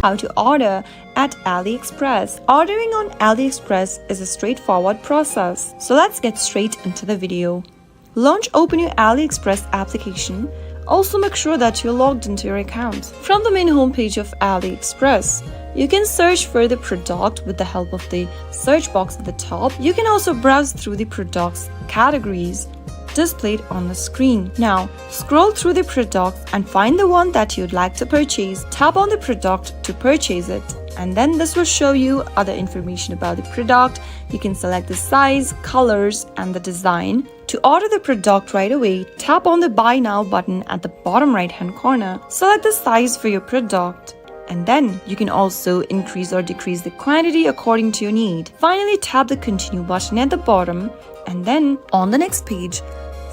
How to order at AliExpress. Ordering on AliExpress is a straightforward process. So let's get straight into the video. Launch open your AliExpress application. Also make sure that you're logged into your account. From the main homepage of AliExpress, you can search for the product with the help of the search box at the top. You can also browse through the product's categories displayed on the screen. Now, scroll through the products and find the one that you'd like to purchase. Tap on the product to purchase it. And then this will show you other information about the product. You can select the size, colors, and the design. To order the product right away, tap on the Buy Now button at the bottom right-hand corner. Select the size for your product. And then you can also increase or decrease the quantity according to your need. Finally, tap the Continue button at the bottom. And then on the next page,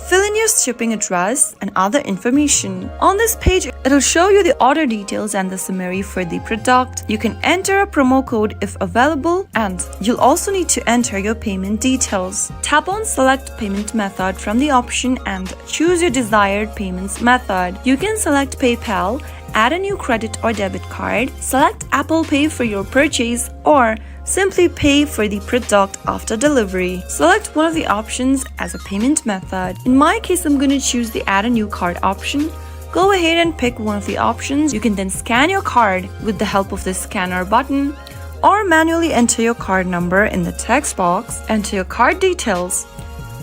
fill in your shipping address and other information. On this page, it'll show you the order details and the summary for the product. You can enter a promo code if available, and you'll also need to enter your payment details. Tap on Select Payment Method from the option and choose your desired payments method. You can select PayPal, add a new credit or debit card, select Apple Pay for your purchase, or simply pay for the product after delivery. Select one of the options as a payment method. In my case, I'm going to choose the Add a New Card option. Go ahead and pick one of the options. You can then scan your card with the help of the scanner button, or manually enter your card number in the text box. Enter your card details,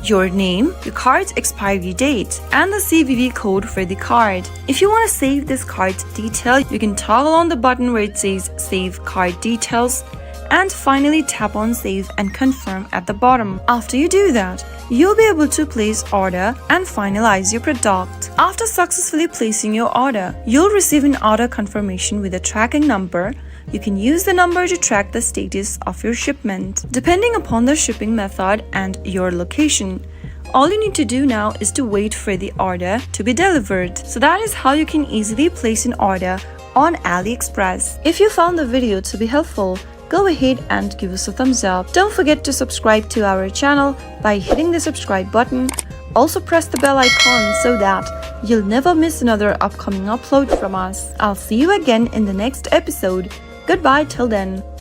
your name, your card's expiry date, and the CVV code for the card. If you want to save this card's detail, you can toggle on the button where it says Save Card Details, and finally tap on save and confirm at the bottom. After you do that, you'll be able to place order and finalize your product. After successfully placing your order, you'll receive an order confirmation with a tracking number. You can use the number to track the status of your shipment, depending upon the shipping method and your location. All you need to do now is to wait for the order to be delivered. So that is how you can easily place an order on AliExpress. If you found the video to be helpful, go ahead and give us a thumbs up. Don't forget to subscribe to our channel by hitting the subscribe button. Also press the bell icon so that you'll never miss another upcoming upload from us. I'll see you again in the next episode. Goodbye till then.